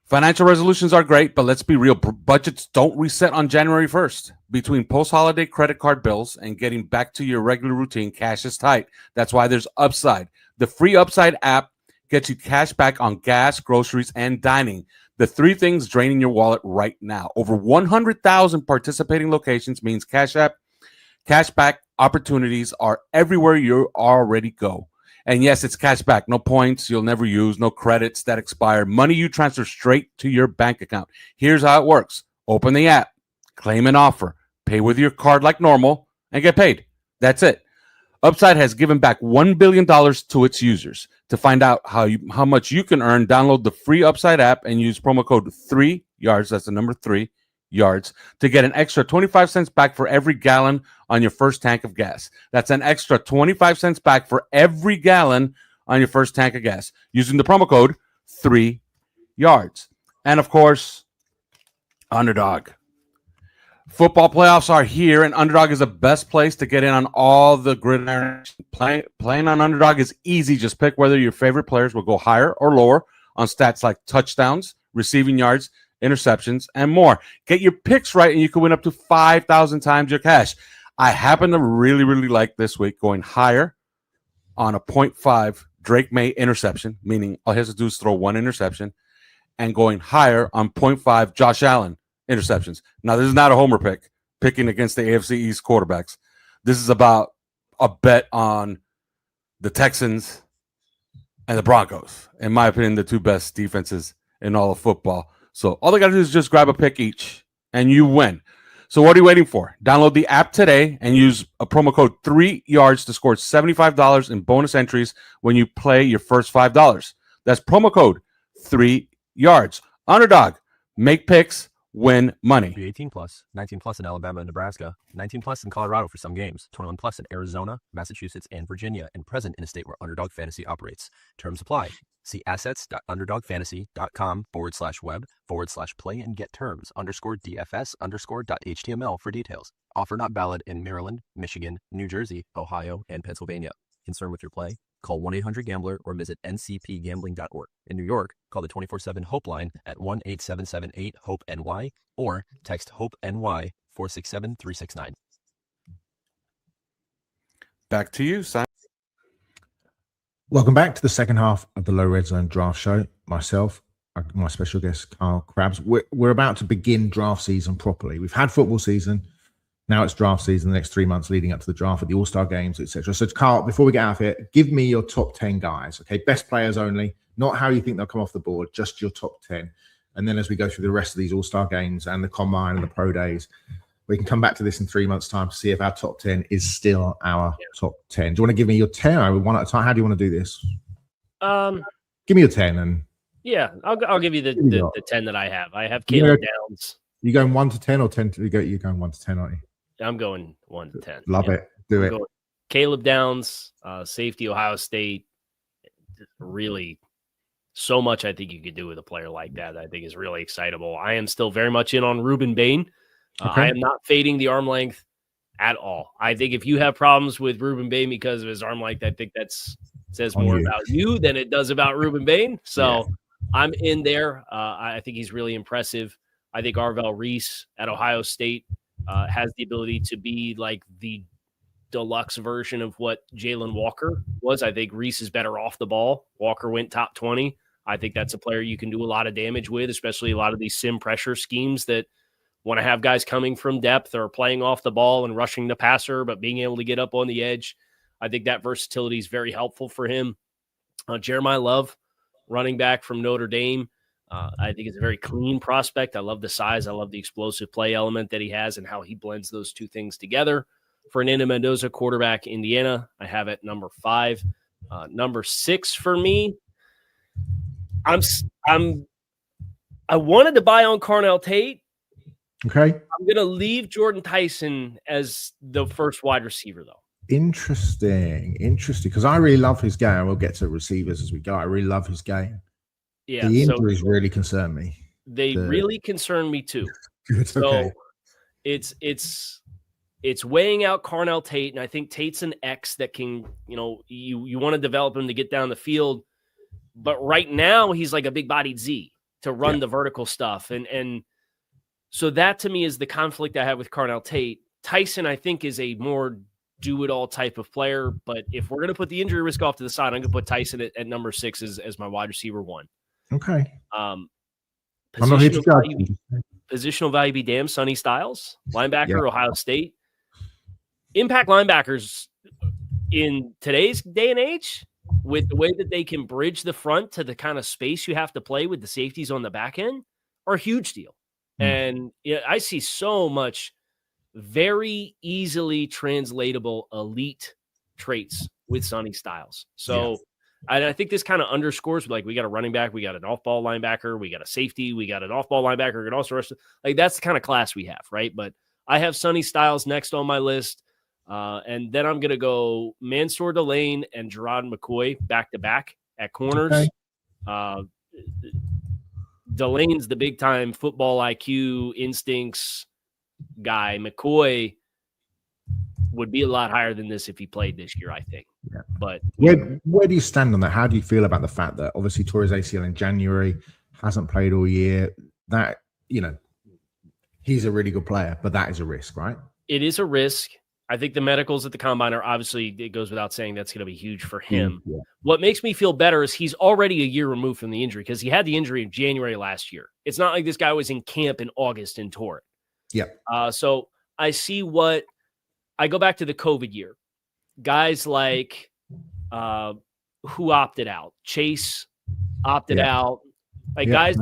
C: Financial resolutions are great, but let's be real. Budgets don't reset on January 1st. Between post-holiday credit card bills and getting back to your regular routine, cash is tight. That's why there's Upside. The free Upside app gets you cash back on gas, groceries, and dining. The 3 things draining your wallet right now. Over 100,000 participating locations means cash back opportunities are everywhere you already go. And yes, it's cash back. No points you'll never use, no credits that expire. Money you transfer straight to your bank account. Here's how it works. Open the app, claim an offer, pay with your card like normal, and get paid. That's it. Upside has given back $1 billion to its users. To find out how much you can earn, download the free Upside app and use promo code 3YARDS, that's the number 3, yards, to get an extra 25 cents back for every gallon on your first tank of gas. That's an extra 25 cents back for every gallon on your first tank of gas using the promo code 3YARDS. And of course, Underdog. Football playoffs are here, and Underdog is the best place to get in on all the gridiron. Playing on Underdog is easy. Just pick whether your favorite players will go higher or lower on stats like touchdowns, receiving yards, interceptions, and more. Get your picks right, and you can win up to 5,000 times your cash. I happen to really, really like this week going higher on a 0.5 Drake May interception, meaning all he has to do is throw 1 interception, and going higher on 0.5 Josh Allen interceptions. Now, this is not a homer picking against the AFC East quarterbacks. This is about a bet on the Texans and the Broncos. In my opinion, the 2 best defenses in all of football. So all they got to do is just grab a pick each, and you win. So what are you waiting for? Download the app today and use a promo code 3YARDS to score $75 in bonus entries when you play your first $5. That's promo code 3YARDS. Underdog. Make picks. Win money.
D: Be 18 plus, 19 plus in Alabama and Nebraska, 19 plus in Colorado for some games, 21 plus in Arizona, Massachusetts, and Virginia, and present in a state where Underdog Fantasy operates. Terms apply. See assets.underdogfantasy.com/web/play and get terms _DFS_.html for details. Offer not valid in Maryland, Michigan, New Jersey, Ohio, and Pennsylvania. Concerned with your play? Call 1-800-GAMBLER or visit ncpgambling.org. In New York, call the 24/7 HOPE line at 1-877-8-HOPE-NY or text HOPE-NY 467-369.
C: Back to you, Simon.
A: Welcome back to the second half of the Low Redzone Draft Show. Myself, my special guest, Carl Krabs. We're about to begin draft season properly. We've had football season. Now it's draft season, the next 3 months leading up to the draft, at the All-Star games, etc. So, Carl, before we get out of here, give me your top 10 guys, okay? Best players only, not how you think they'll come off the board, just your top 10. And then as we go through the rest of these All-Star games and the Combine and the Pro Days, we can come back to this in 3 months' time to see if our top 10 is still our top 10. Do you want to give me your 10 or one at a time? How do you want to do this? Give me your 10. And
B: yeah, I'll give you the 10 that I have. I have Caleb Downs.
A: You going 1 to 10 or 10 to you're going 1 to 10, aren't you?
B: I'm going 1 to 10.
A: Love it. Do it.
B: Caleb Downs, safety, Ohio State. Really, so much I think you could do with a player like that. I think is really excitable. I am still very much in on Ruben Bain.
A: Okay.
B: I am not fading the arm length. at all. I think if you have problems with Ruben Bain because of his arm length, I think that's says more about you than it does about Ruben Bain. So I'm in there. I think he's really impressive. I think Arvell Reese at Ohio State has the ability to be like the deluxe version of what Jalen Walker was. I think Reese is better off the ball. Walker went top 20. I think that's a player you can do a lot of damage with, especially a lot of these sim pressure schemes that want to have guys coming from depth or playing off the ball and rushing the passer, but being able to get up on the edge. I think that versatility is very helpful for him. Jeremiah Love, running back from Notre Dame. I think it's a very clean prospect. I love the size. I love the explosive play element that he has and how he blends those two things together. Fernando Mendoza, quarterback, Indiana. I have it number 5. Number 6 for me. I wanted to buy on Carnell Tate.
A: Okay.
B: I'm going to leave Jordan Tyson as the first wide receiver, though.
A: Interesting. Because I really love his game. We'll get to receivers as we go. I really love his game.
B: Yeah,
A: the injuries really concern me.
B: They really concern me too.
A: Good.
B: So
A: okay.
B: It's weighing out Carnell Tate, and I think Tate's an X that can, you want to develop him to get down the field, but right now he's like a big-bodied Z to run the vertical stuff, and so that to me is the conflict I have with Carnell Tate. Tyson, I think, is a more do-it-all type of player, but if we're going to put the injury risk off to the side, I'm going to put Tyson at number 6 as my wide receiver 1.
A: Okay.
B: Positional value be damned. Sonny Styles, linebacker, Ohio State. Impact linebackers in today's day and age, with the way that they can bridge the front to the kind of space you have to play with the safeties on the back end, are a huge deal. And I see so much very easily translatable elite traits with Sonny Styles. So I think this kind of underscores, like, we got a running back, we got an off-ball linebacker, we got a safety, we got an off-ball linebacker, and also like that's the kind of class we have, right? But I have Sonny Styles next on my list, and then I'm gonna go Mansour Delane and Gerard McCoy back-to-back at corners. Okay. Delane's the big-time football IQ, instincts guy. McCoy would be a lot higher than this if he played this year, I think. Yeah. But
A: where do you stand on that? How do you feel about the fact that obviously tore his ACL in January, hasn't played all year? That, he's a really good player, but that is a risk, right?
B: It is a risk. I think the medicals at the combine are obviously, it goes without saying, that's going to be huge for him. Yeah. What makes me feel better is he's already a year removed from the injury, because he had the injury in January last year. It's not like this guy was in camp in August and tore it.
A: Yeah.
B: So I see I go back to the COVID year. Guys like who opted out. Chase opted out. Guys,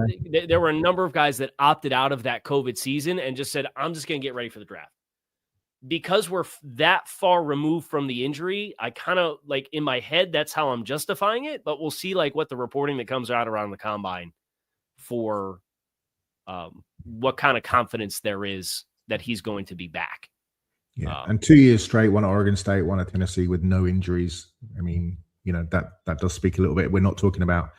B: there were a number of guys that opted out of that COVID season and just said, I'm just going to get ready for the draft. Because we're that far removed from the injury, I kind of, like, in my head, that's how I'm justifying it. But we'll see, like, what the reporting that comes out around the combine for what kind of confidence there is that he's going to be back.
A: Yeah, and 2 years straight, one at Oregon State, one at Tennessee with no injuries. I mean, that does speak a little bit. We're not talking about,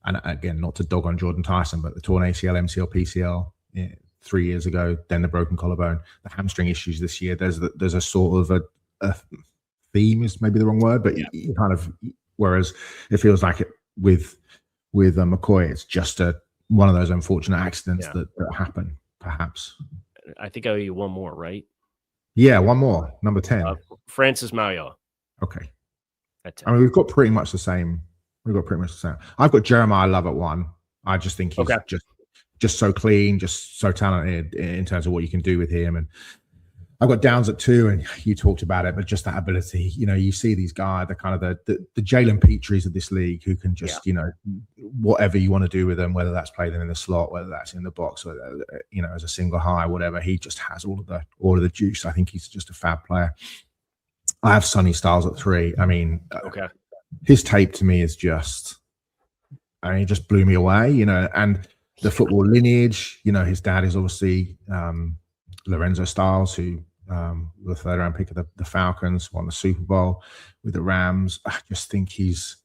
A: and again, not to dog on Jordan Tyson, but the torn ACL, MCL, PCL 3 years ago, then the broken collarbone, the hamstring issues this year. There's a sort of a theme is maybe the wrong word, but you kind of, whereas it feels like it with McCoy, it's just one of those unfortunate accidents that happen, perhaps.
B: I think I owe you one more, right?
A: Yeah, one more, number 10.
B: Francis Mauigoa.
A: Okay. I mean, we've got pretty much the same. I've got Jeremiah Love at 1. I just think he's just so clean, just so talented in terms of what you can do with him. And I've got Downs at 2, and you talked about it, but just that ability. You see these guys, the kind of the Jalen Petries of this league, who can just, whatever you want to do with them, whether that's play them in the slot, whether that's in the box, or as a single high, whatever. He just has all of the juice. I think he's just a fab player. I have Sonny Styles at 3. I mean, his tape to me is just, he just blew me away, and the football lineage, his dad is obviously Lorenzo Styles, who the third round pick of the Falcons, won the Super Bowl with the Rams. I just think he's,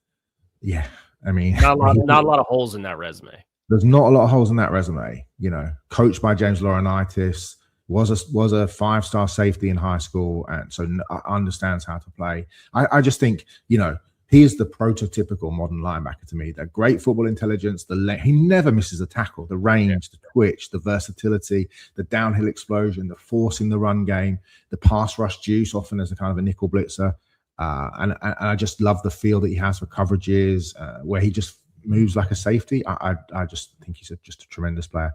A: I mean,
B: not a lot of holes in that resume.
A: There's not a lot of holes in that resume. Coached by James Laurinaitis, was a 5-star safety in high school, and so understands how to play. I just think, he is the prototypical modern linebacker to me. The great football intelligence, he never misses a tackle, the range, the twitch, the versatility, the downhill explosion, the force in the run game, the pass rush juice, often as a kind of a nickel blitzer. And I just love the feel that he has for coverages, where he just moves like a safety. I just think he's just a tremendous player.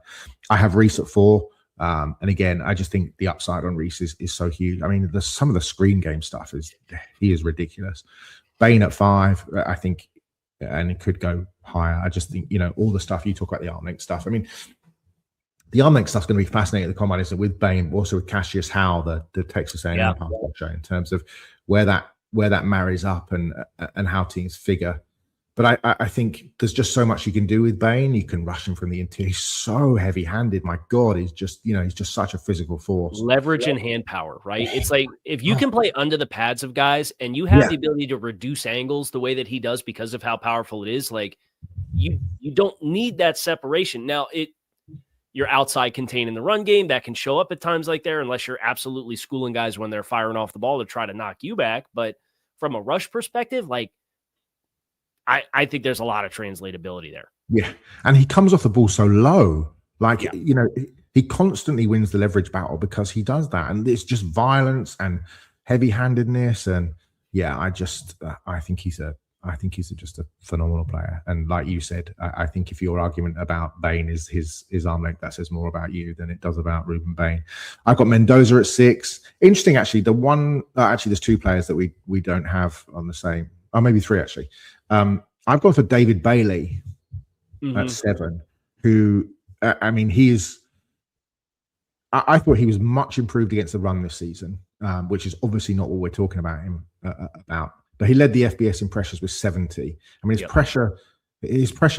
A: I have Reese at 4. And again, I just think the upside on Reese is so huge. I mean, some of the screen game stuff he is ridiculous. Bain at 5, I think, and it could go higher. I just think, all the stuff you talk about, the arm length stuff. I mean, the arm length stuff's going to be fascinating at the combine, isn't it? With Bain, also with Cassius Howell, the Texas A&M show, in terms of where that marries up and how teams figure. But I think there's just so much you can do with Bain. You can rush him from the interior. He's so heavy-handed. My God, he's just such a physical force.
B: Leverage and hand power, right? It's like if you can play under the pads of guys and you have the ability to reduce angles the way that he does because of how powerful it is, like you don't need that separation. Now, you're outside contained in the run game. That can show up at times like there, unless you're absolutely schooling guys when they're firing off the ball to try to knock you back. But from a rush perspective, like, I think there's a lot of translatability there.
A: Yeah. And he comes off the ball so low. Like, he constantly wins the leverage battle because he does that. And it's just violence and heavy-handedness. And I think he's just a phenomenal player. And like you said, I think if your argument about Bain is his arm length, that says more about you than it does about Ruben Bain. I've got Mendoza at 6. Interesting, actually. There's 2 players that we don't have on the same, or maybe 3 actually. I've gone for David Bailey at 7, who, I thought he was much improved against the run this season, which is obviously not what we're talking about him about. But he led the FBS in pressures with 70. I mean, his pressure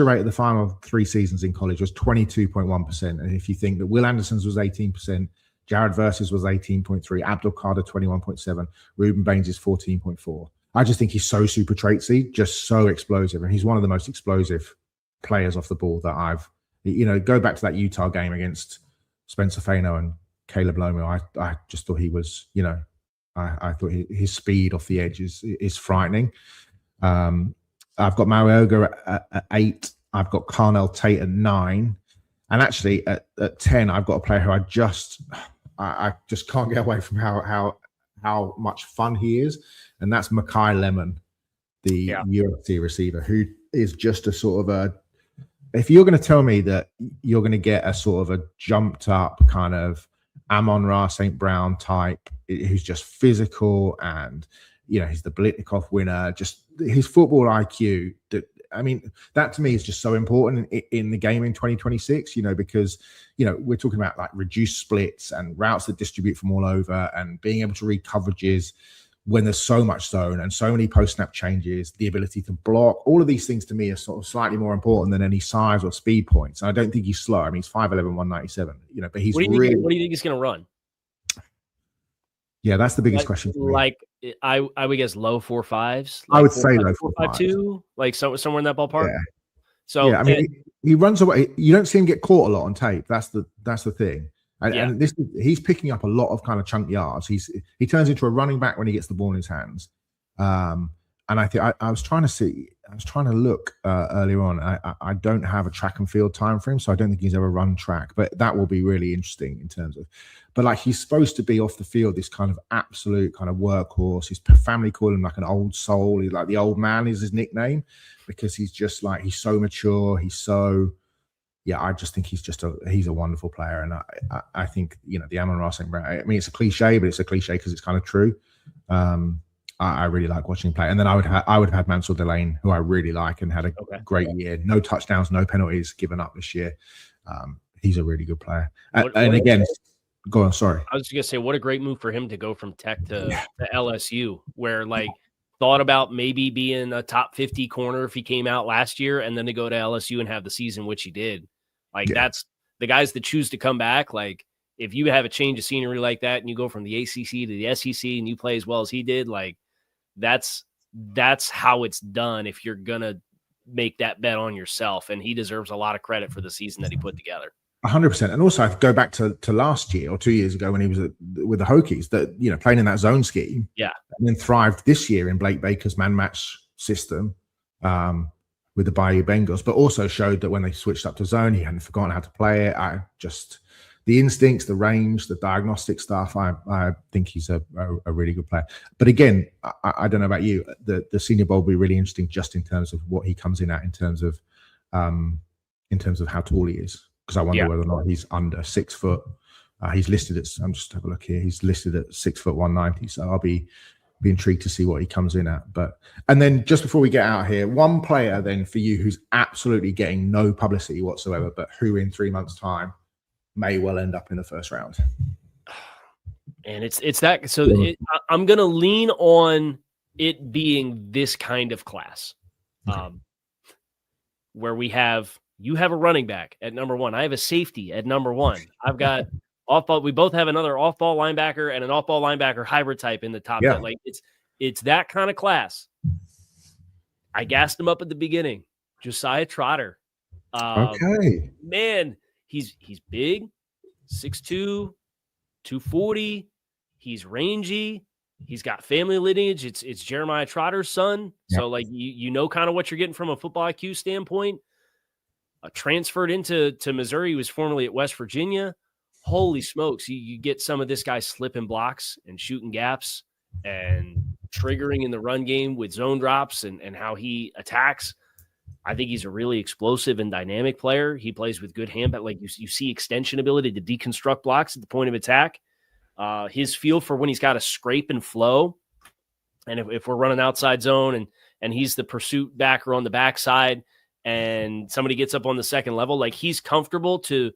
A: rate at the final 3 seasons in college was 22.1%. And if you think that Will Anderson's was 18%, Jared Versus was 18.3, Abdul Carter 21.7, Ruben Baines is 14.4. I just think he's so super traitsy, just so explosive. And he's one of the most explosive players off the ball that I've, go back to that Utah game against Spencer Fano and Caleb Lomu. I just thought he was, I thought his speed off the edge is frightening. I've got Marioga at 8. I've got Carnell Tate at 9. And actually at 10, I've got a player who I just can't get away from how much fun he is. And that's Makai Lemon, the UFC receiver, who is just a sort of if you're going to tell me that you're going to get a sort of a jumped up kind of Amon-Ra St. Brown type, who's just physical and, he's the Blitnikoff winner, just his football IQ, that to me is just so important in the game in 2026, because, we're talking about like reduced splits and routes that distribute from all over and being able to read coverages when there's so much zone and so many post-snap changes, the ability to block, all of these things to me are sort of slightly more important than any size or speed points. And I don't think he's slow. I mean, he's 5'11", 197, but he's
B: what do you think he's going to run?
A: Yeah, that's the biggest question for me.
B: Like, I would guess low 4.5s.
A: I would say low
B: 4.52, like somewhere in that ballpark.
A: Yeah.
B: So
A: I mean, he runs away. You don't see him get caught a lot on tape. That's the thing. And he's picking up a lot of kind of chunk yards. He turns into a running back when he gets the ball in his hands. And I think I was trying to look earlier on. I don't have a track and field time for him, so I don't think he's ever run track. But that will be really interesting in terms of. But like he's supposed to be off the field, this kind of absolute kind of workhorse. His family call him like an old soul. He's like the old man is his nickname because he's just like he's so mature. He's so. Yeah, I just think he's a wonderful player, and I think the Amon-Ra St. Brown. I mean, it's a cliche, but it's a cliche because it's kind of true. I really like watching him play, and then I would have had Mansell Delane, who I really like, and had a great year. No touchdowns, no penalties given up this year. He's a really good player. Go on. Sorry,
B: I was just gonna say, what a great move for him to go from Tech to LSU, where like thought about maybe being a top 50 corner if he came out last year, and then to go to LSU and have the season which he did. Like that's the guys that choose to come back. Like if you have a change of scenery like that and you go from the ACC to the SEC and you play as well as he did, like that's how it's done if you're going to make that bet on yourself. And he deserves a lot of credit for the season that he put together.
A: 100%. And also, I go back to last year or 2 years ago when he was with the Hokies, that playing in that zone scheme, and then thrived this year in Blake Baker's man match system with the Bayou Bengals, but also showed that when they switched up to zone, he hadn't forgotten how to play it. The instincts, the range, the diagnostic stuff. I think he's a really good player. But again, I don't know about you. The Senior Bowl will be really interesting, just in terms of what he comes in at, in terms of how tall he is. Because I wonder whether or not he's under 6 foot. He's listed at, I'm just have a look here. He's listed at 6 foot 190. So I'll be intrigued to see what he comes in at. And then just before we get out here, one player then for you who's absolutely getting no publicity whatsoever, but who in 3 months' time may well end up in the first round.
B: And it's that. So I'm going to lean on it being this kind of class, where you have a running back at number 1. I have a safety at number 1. I've got off-ball. We both have another off-ball linebacker and an off-ball linebacker hybrid type in the top 10. Like it's that kind of class. I gassed him up at the beginning. Josiah Trotter.
A: Okay.
B: Man, he's big, 6'2", 240. He's rangy. He's got family lineage. It's Jeremiah Trotter's son. So like you know kind of what you're getting from a football IQ standpoint. Transferred into Missouri. He was formerly at West Virginia. Holy smokes. You get some of this guy slipping blocks and shooting gaps and triggering in the run game with zone drops and how he attacks. I think he's a really explosive and dynamic player. He plays with good hand, but like you see extension ability to deconstruct blocks at the point of attack. His feel for when he's got to scrape and flow. And if we're running outside zone and he's the pursuit backer on the backside, and somebody gets up on the second level, like he's comfortable to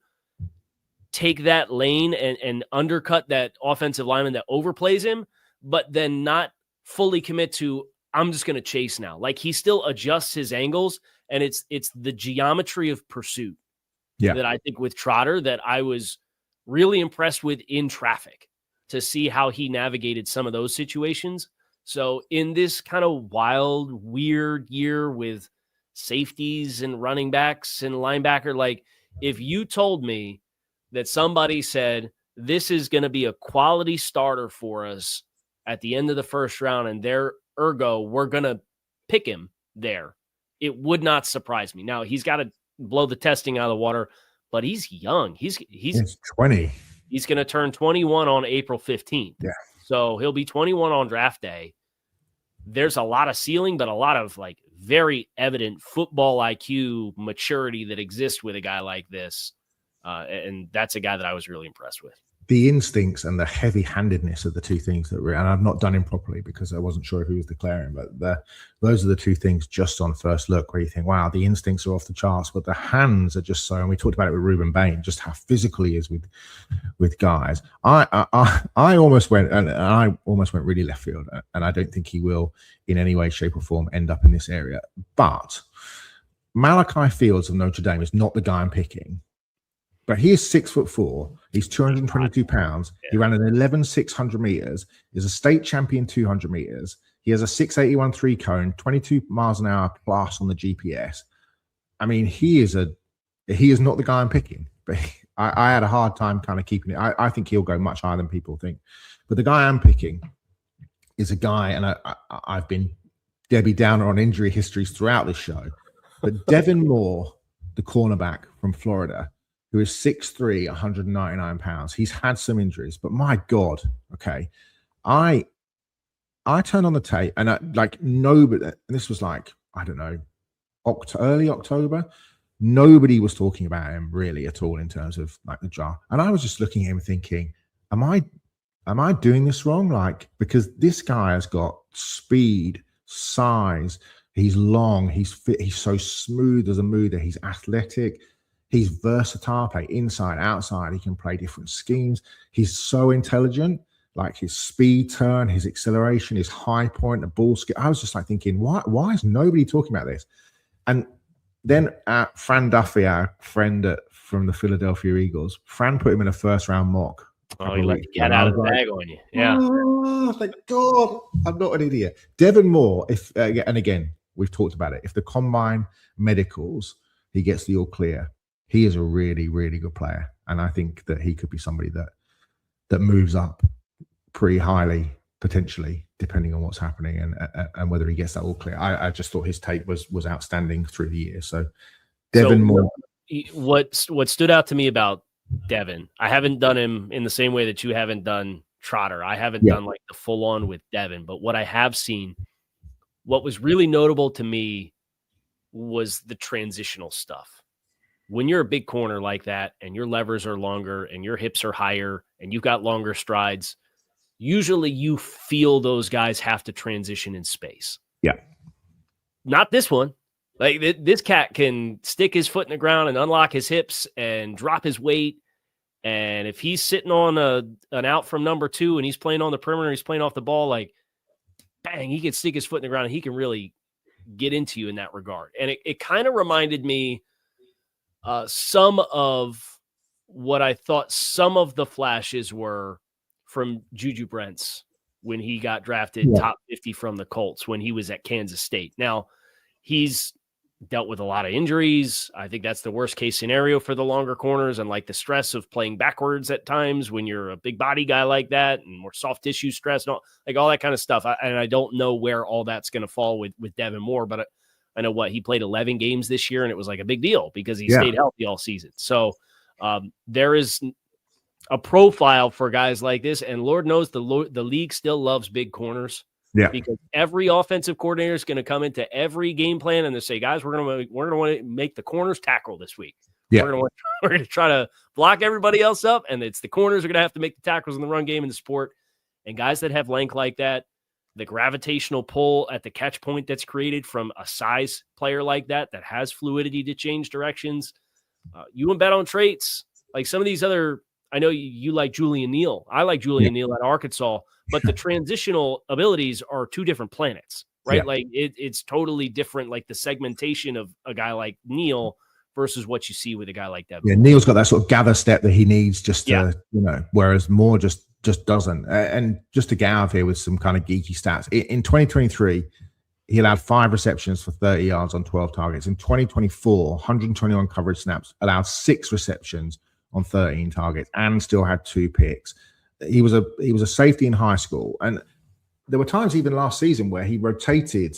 B: take that lane and undercut that offensive lineman that overplays him, but then not fully commit to, I'm just going to chase now. Like he still adjusts his angles, and it's the geometry of pursuit that I think with Trotter that I was really impressed with in traffic, to see how he navigated some of those situations. So in this kind of wild, weird year with safeties and running backs and linebacker, like if you told me that somebody said this is going to be a quality starter for us at the end of the first round and we're going to pick him there, it would not surprise me. Now he's got to blow the testing out of the water, but he's young. He's
A: 20.
B: He's going to turn 21 on April 15th.
A: Yeah.
B: So he'll be 21 on draft day. There's a lot of ceiling, but a lot of like very evident football IQ maturity that exists with a guy like this. And that's a guy that I was really impressed with.
A: The instincts and the heavy-handedness are the two things that and I've not done him properly because I wasn't sure who was declaring, but those are the two things just on first look where you think, wow, the instincts are off the charts, but the hands are just so, and we talked about it with Ruben Bain, just how physical he is with guys. I almost went really left field, and I don't think he will in any way, shape, or form end up in this area. But Malachi Fields of Notre Dame is not the guy I'm picking. But he is 6'4". He's 222 pounds. Yeah. He ran an 11,600 meters. He's a state champion 200 meters. He has a 681 3 cone, 22 miles an hour plus on the GPS. I mean, he is not the guy I'm picking. But I had a hard time kind of keeping it. I think he'll go much higher than people think. But the guy I'm picking is a guy, and I've been Debbie Downer on injury histories throughout this show. But Devon Moore, the cornerback from Florida, who is 6'3", 199 pounds. He's had some injuries, but my God, okay. I turned on the tape and nobody, and this was like, I don't know, early October, nobody was talking about him really at all in terms of like the draft. And I was just looking at him thinking, am I doing this wrong? Like, because this guy has got speed, size, he's long, he's fit, he's so smooth as a mover, he's athletic. He's versatile, play inside, outside. He can play different schemes. He's so intelligent, like his speed turn, his acceleration, his high point, the ball skill. I was just like thinking, why is nobody talking about this? And then Fran Duffy, our friend from the Philadelphia Eagles, Fran put him in a first-round mock.
B: Oh, he let the cat out of the bag on you. Yeah.
A: Oh, thank God. I'm not an idiot. Devon Moore, and again, we've talked about it. If the combine medicals, he gets the all clear. he is a really, really good player. And I think that he could be somebody that moves up pretty highly, potentially, depending on what's happening and whether he gets that all clear. I just thought his tape was outstanding through the year. So Devon Moore.
B: What stood out to me about Devon, I haven't done him in the same way that you haven't done Trotter. I haven't done like the full on with Devon, but what I have seen, what was really notable to me was the transitional stuff. When you're a big corner like that and your levers are longer and your hips are higher and you've got longer strides, usually you feel those guys have to transition in space.
A: Yeah.
B: Not this one. Like this cat can stick his foot in the ground and unlock his hips and drop his weight. And if he's sitting on an out from number 2 and he's playing on the perimeter, he's playing off the ball, like bang, he can stick his foot in the ground and he can really get into you in that regard. And it kind of reminded me some of what I thought some of the flashes were from Juju Brents when he got drafted top 50 from the Colts when he was at Kansas State. Now, he's dealt with a lot of injuries. I think that's the worst case scenario for the longer corners and like the stress of playing backwards at times when you're a big body guy like that and more soft tissue stress and all that kind of stuff. And I don't know where all that's going to fall with Devon Moore, but I know he played 11 games this year and it was like a big deal because he stayed healthy all season. So there is a profile for guys like this. And Lord knows the league still loves big corners.
A: Yeah,
B: because every offensive coordinator is going to come into every game plan and they say, guys, we're going to want to make the corners tackle this week.
A: Yeah,
B: we're going to try to block everybody else up, and it's the corners are going to have to make the tackles in the run game in the sport. And guys that have length like that, the gravitational pull at the catch point that's created from a size player like that has fluidity to change directions. You can bet on traits like some of these other. I know you like Julian Neal. I like Julian Neal at Arkansas. But the transitional abilities are 2 different planets, right? Yeah. Like it's totally different, like the segmentation of a guy like Neal versus what you see with a guy like Devon.
A: Yeah, Neal's got that sort of gather step that he needs just to, whereas Moore just doesn't. And just to get out of here with some kind of geeky stats. In 2023, he allowed 5 receptions for 30 yards on 12 targets. In 2024, 121 coverage snaps, allowed 6 receptions on 13 targets and still had 2 picks. He was a safety in high school, and there were times even last season where he rotated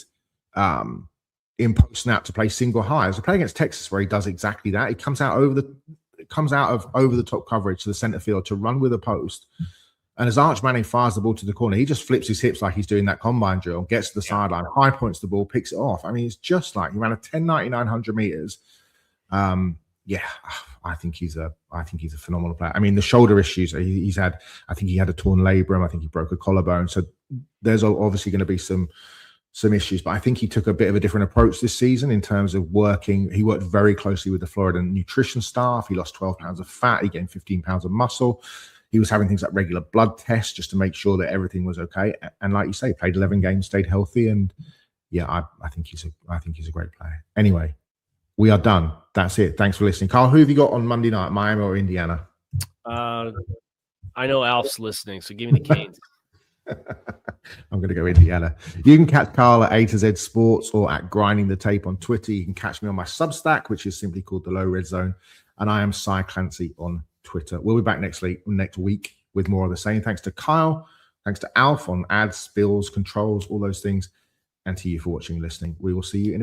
A: in post snap to play single high. There's a play against Texas where he does exactly that. He comes out over the top coverage to the center field to run with a post, and as Arch Manning fires the ball to the corner, he just flips his hips like he's doing that combine drill, gets to the sideline, high points the ball, picks it off. I mean, it's just like he ran a 10.99 100 meters. I think he's a phenomenal player. I mean, the shoulder issues he's had, I think he had a torn labrum. I think he broke a collarbone. So there's obviously going to be some issues, but I think he took a bit of a different approach this season in terms of working. He worked very closely with the Florida nutrition staff. He lost 12 pounds of fat. He gained 15 pounds of muscle. He was having things like regular blood tests just to make sure that everything was okay. And like you say, played 11 games, stayed healthy. And I think he's a great player. Anyway, we are done. That's it. Thanks for listening. Carl, who have you got on Monday night, Miami or Indiana?
B: I know Alf's listening, so give me the Canes.
A: I'm going to go Indiana. You can catch Carl at A to Z Sports or at Grinding the Tape on Twitter. You can catch me on my Substack, which is simply called the Low Red Zone. And I am Clancy on Twitter. We'll be back next week with more of the same. Thanks to Kyle. Thanks to Alf on ads, bills, controls, all those things. And to you for watching and listening. We will see you in a week.